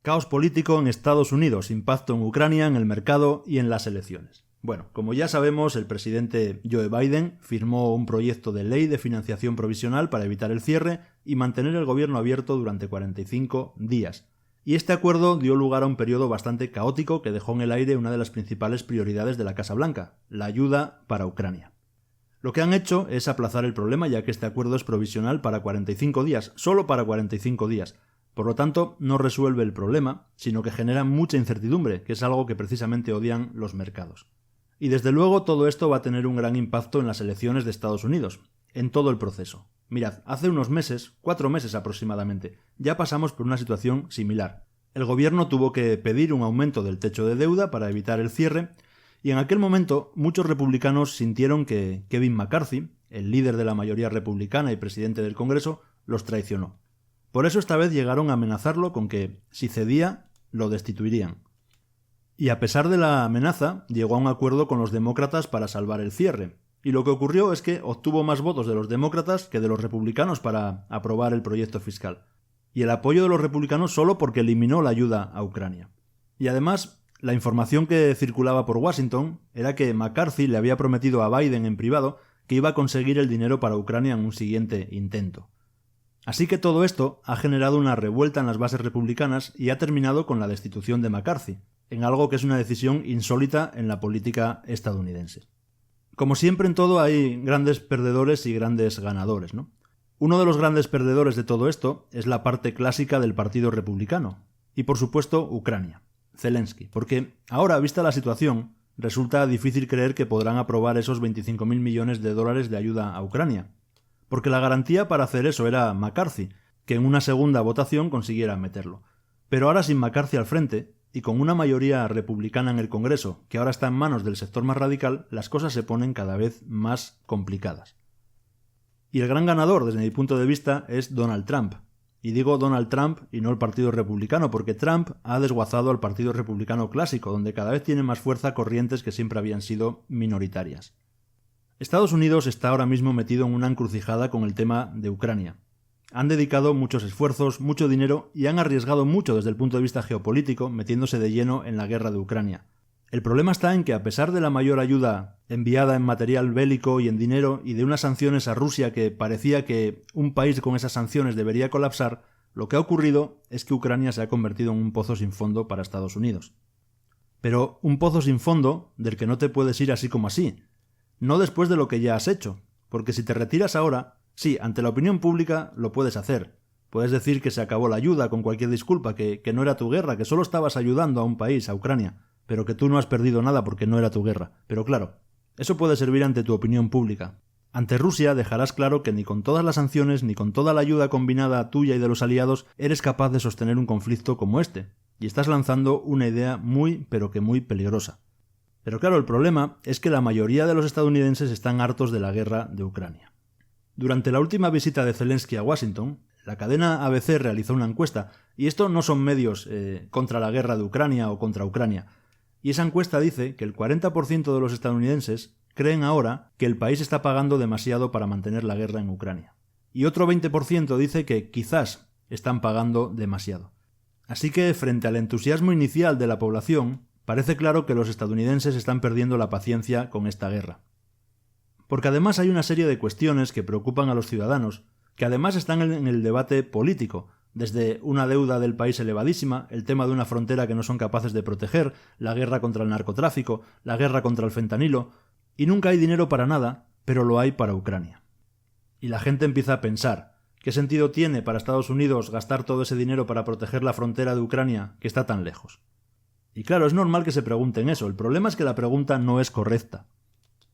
Caos político en Estados Unidos, impacto en Ucrania, en el mercado y en las elecciones. Bueno, como ya sabemos, el presidente Joe Biden firmó un proyecto de ley de financiación provisional para evitar el cierre y mantener el gobierno abierto durante 45 días. Y este acuerdo dio lugar a un periodo bastante caótico que dejó en el aire una de las principales prioridades de la Casa Blanca, la ayuda para Ucrania. Lo que han hecho es aplazar el problema, ya que este acuerdo es provisional para 45 días, solo para 45 días. Por lo tanto, no resuelve el problema, sino que genera mucha incertidumbre, que es algo que precisamente odian los mercados. Y desde luego todo esto va a tener un gran impacto en las elecciones de Estados Unidos, en todo el proceso. Mirad, hace unos meses, 4 meses aproximadamente, ya pasamos por una situación similar. El gobierno tuvo que pedir un aumento del techo de deuda para evitar el cierre, y en aquel momento muchos republicanos sintieron que Kevin McCarthy, el líder de la mayoría republicana y presidente del Congreso, los traicionó. Por eso esta vez llegaron a amenazarlo con que, si cedía, lo destituirían. Y a pesar de la amenaza, llegó a un acuerdo con los demócratas para salvar el cierre. Y lo que ocurrió es que obtuvo más votos de los demócratas que de los republicanos para aprobar el proyecto fiscal. Y el apoyo de los republicanos solo porque eliminó la ayuda a Ucrania. Y además, la información que circulaba por Washington era que McCarthy le había prometido a Biden en privado que iba a conseguir el dinero para Ucrania en un siguiente intento. Así que todo esto ha generado una revuelta en las bases republicanas y ha terminado con la destitución de McCarthy, en algo que es una decisión insólita en la política estadounidense. Como siempre en todo hay grandes perdedores y grandes ganadores, ¿no? Uno de los grandes perdedores de todo esto es la parte clásica del Partido Republicano, y por supuesto Ucrania, Zelensky, porque ahora, vista la situación, resulta difícil creer que podrán aprobar esos 25.000 millones de dólares de ayuda a Ucrania. Porque la garantía para hacer eso era McCarthy, que en una segunda votación consiguiera meterlo. Pero ahora sin McCarthy al frente, y con una mayoría republicana en el Congreso, que ahora está en manos del sector más radical, las cosas se ponen cada vez más complicadas. Y el gran ganador, desde mi punto de vista, es Donald Trump. Y digo Donald Trump y no el Partido Republicano, porque Trump ha desguazado al Partido Republicano clásico, donde cada vez tiene más fuerza corrientes que siempre habían sido minoritarias. Estados Unidos está ahora mismo metido en una encrucijada con el tema de Ucrania. Han dedicado muchos esfuerzos, mucho dinero y han arriesgado mucho desde el punto de vista geopolítico metiéndose de lleno en la guerra de Ucrania. El problema está en que a pesar de la mayor ayuda enviada en material bélico y en dinero y de unas sanciones a Rusia que parecía que un país con esas sanciones debería colapsar, lo que ha ocurrido es que Ucrania se ha convertido en un pozo sin fondo para Estados Unidos. Pero un pozo sin fondo del que no te puedes ir así como así. No después de lo que ya has hecho, porque si te retiras ahora, sí, ante la opinión pública lo puedes hacer. Puedes decir que se acabó la ayuda con cualquier disculpa, que no era tu guerra, que solo estabas ayudando a un país, a Ucrania, pero que tú no has perdido nada porque no era tu guerra. Pero claro, eso puede servir ante tu opinión pública. Ante Rusia dejarás claro que ni con todas las sanciones ni con toda la ayuda combinada tuya y de los aliados eres capaz de sostener un conflicto como este, y estás lanzando una idea muy, pero que muy peligrosa. Pero claro, el problema es que la mayoría de los estadounidenses están hartos de la guerra de Ucrania. Durante la última visita de Zelensky a Washington, la cadena ABC realizó una encuesta, y esto no son medios contra la guerra de Ucrania o contra Ucrania, y esa encuesta dice que el 40% de los estadounidenses creen ahora que el país está pagando demasiado para mantener la guerra en Ucrania, y otro 20% dice que quizás están pagando demasiado. Así que, frente al entusiasmo inicial de la población, parece claro que los estadounidenses están perdiendo la paciencia con esta guerra. Porque además hay una serie de cuestiones que preocupan a los ciudadanos, que además están en el debate político, desde una deuda del país elevadísima, el tema de una frontera que no son capaces de proteger, la guerra contra el narcotráfico, la guerra contra el fentanilo, y nunca hay dinero para nada, pero lo hay para Ucrania. Y la gente empieza a pensar, ¿qué sentido tiene para Estados Unidos gastar todo ese dinero para proteger la frontera de Ucrania que está tan lejos? Y claro, es normal que se pregunten eso. El problema es que la pregunta no es correcta.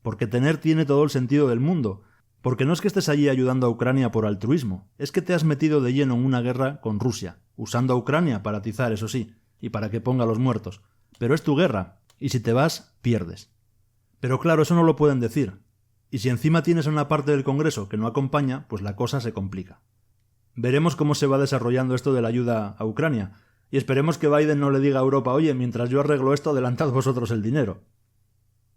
Porque tener tiene todo el sentido del mundo. Porque no es que estés allí ayudando a Ucrania por altruismo. Es que te has metido de lleno en una guerra con Rusia. Usando a Ucrania para atizar, eso sí. Y para que ponga a los muertos. Pero es tu guerra. Y si te vas, pierdes. Pero claro, eso no lo pueden decir. Y si encima tienes a una parte del Congreso que no acompaña, pues la cosa se complica. Veremos cómo se va desarrollando esto de la ayuda a Ucrania. Y esperemos que Biden no le diga a Europa, oye, mientras yo arreglo esto, adelantad vosotros el dinero.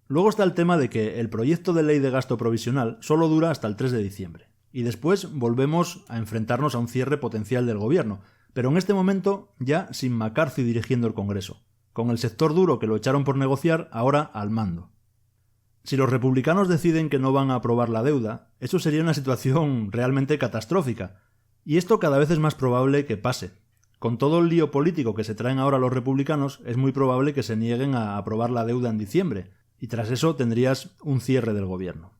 Luego está el tema de que el proyecto de ley de gasto provisional solo dura hasta el 3 de diciembre. Y después volvemos a enfrentarnos a un cierre potencial del gobierno. pero en este momento ya sin McCarthy dirigiendo el Congreso, con el sector duro que lo echaron por negociar ahora al mando. Si los republicanos deciden que no van a aprobar la deuda, eso sería una situación realmente catastrófica, y esto cada vez es más probable que pase. Con todo el lío político que se traen ahora los republicanos, es muy probable que se nieguen a aprobar la deuda en diciembre, y tras eso tendrías un cierre del gobierno.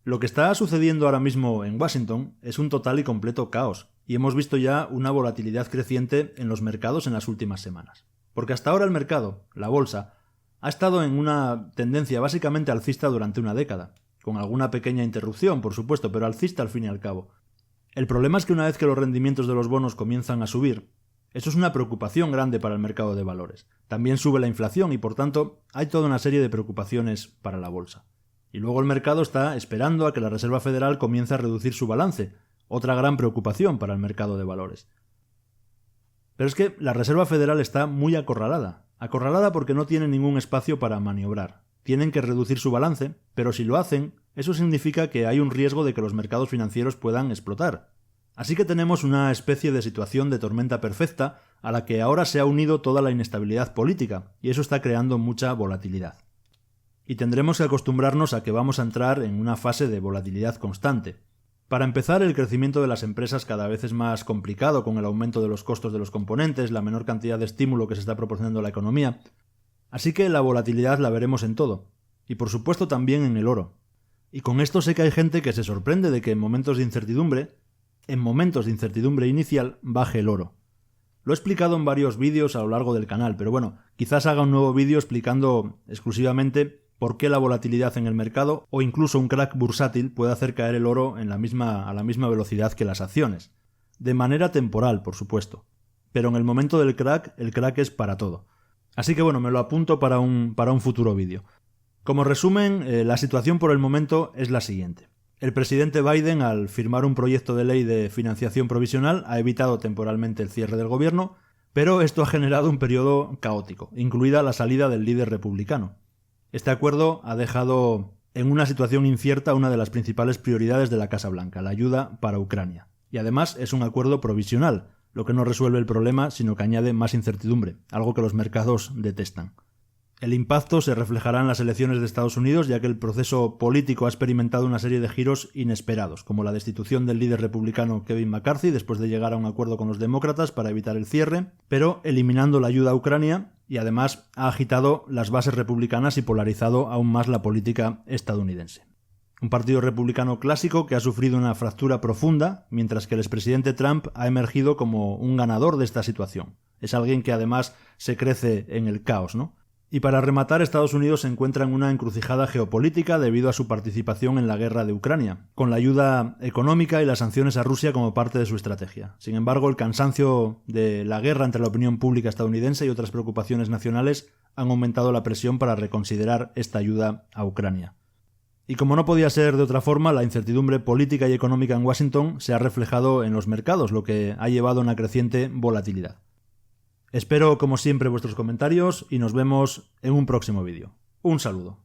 Lo que está sucediendo ahora mismo en Washington es un total y completo caos, y hemos visto ya una volatilidad creciente en los mercados en las últimas semanas. Porque hasta ahora el mercado, la bolsa, ha estado en una tendencia básicamente alcista durante una década, con alguna pequeña interrupción, por supuesto, pero alcista al fin y al cabo. El problema es que una vez que los rendimientos de los bonos comienzan a subir, eso es una preocupación grande para el mercado de valores. También sube la inflación y, por tanto, hay toda una serie de preocupaciones para la bolsa. Y luego el mercado está esperando a que la Reserva Federal comience a reducir su balance, otra gran preocupación para el mercado de valores. Pero es que la Reserva Federal está muy acorralada porque no tiene ningún espacio para maniobrar. Tienen que reducir su balance, pero si lo hacen, eso significa que hay un riesgo de que los mercados financieros puedan explotar. Así que tenemos una especie de situación de tormenta perfecta a la que ahora se ha unido toda la inestabilidad política, y eso está creando mucha volatilidad. Y tendremos que acostumbrarnos a que vamos a entrar en una fase de volatilidad constante. Para empezar, el crecimiento de las empresas cada vez es más complicado con el aumento de los costos de los componentes, la menor cantidad de estímulo que se está proporcionando a la economía. Así que la volatilidad la veremos en todo, y por supuesto también en el oro. Y con esto sé que hay gente que se sorprende de que en momentos de incertidumbre inicial, baje el oro. Lo he explicado en varios vídeos a lo largo del canal, pero bueno, quizás haga un nuevo vídeo explicando exclusivamente por qué la volatilidad en el mercado o incluso un crack bursátil puede hacer caer el oro a la misma velocidad que las acciones. De manera temporal, por supuesto. Pero en el momento del crack, el crack es para todo. Así que bueno, me lo apunto para un futuro vídeo. Como resumen, la situación por el momento es la siguiente. El presidente Biden, al firmar un proyecto de ley de financiación provisional, ha evitado temporalmente el cierre del gobierno, pero esto ha generado un periodo caótico, incluida la salida del líder republicano. Este acuerdo ha dejado en una situación incierta una de las principales prioridades de la Casa Blanca, la ayuda para Ucrania. Y además es un acuerdo provisional, lo que no resuelve el problema, sino que añade más incertidumbre, algo que los mercados detestan. El impacto se reflejará en las elecciones de Estados Unidos, ya que el proceso político ha experimentado una serie de giros inesperados, como la destitución del líder republicano Kevin McCarthy después de llegar a un acuerdo con los demócratas para evitar el cierre, pero eliminando la ayuda a Ucrania, y además ha agitado las bases republicanas y polarizado aún más la política estadounidense. Un partido republicano clásico que ha sufrido una fractura profunda, mientras que el expresidente Trump ha emergido como un ganador de esta situación. Es alguien que además se crece en el caos, ¿no? Y para rematar, Estados Unidos se encuentra en una encrucijada geopolítica debido a su participación en la guerra de Ucrania, con la ayuda económica y las sanciones a Rusia como parte de su estrategia. Sin embargo, el cansancio de la guerra entre la opinión pública estadounidense y otras preocupaciones nacionales han aumentado la presión para reconsiderar esta ayuda a Ucrania. Y como no podía ser de otra forma, la incertidumbre política y económica en Washington se ha reflejado en los mercados, lo que ha llevado a una creciente volatilidad. Espero, como siempre, vuestros comentarios y nos vemos en un próximo vídeo. Un saludo.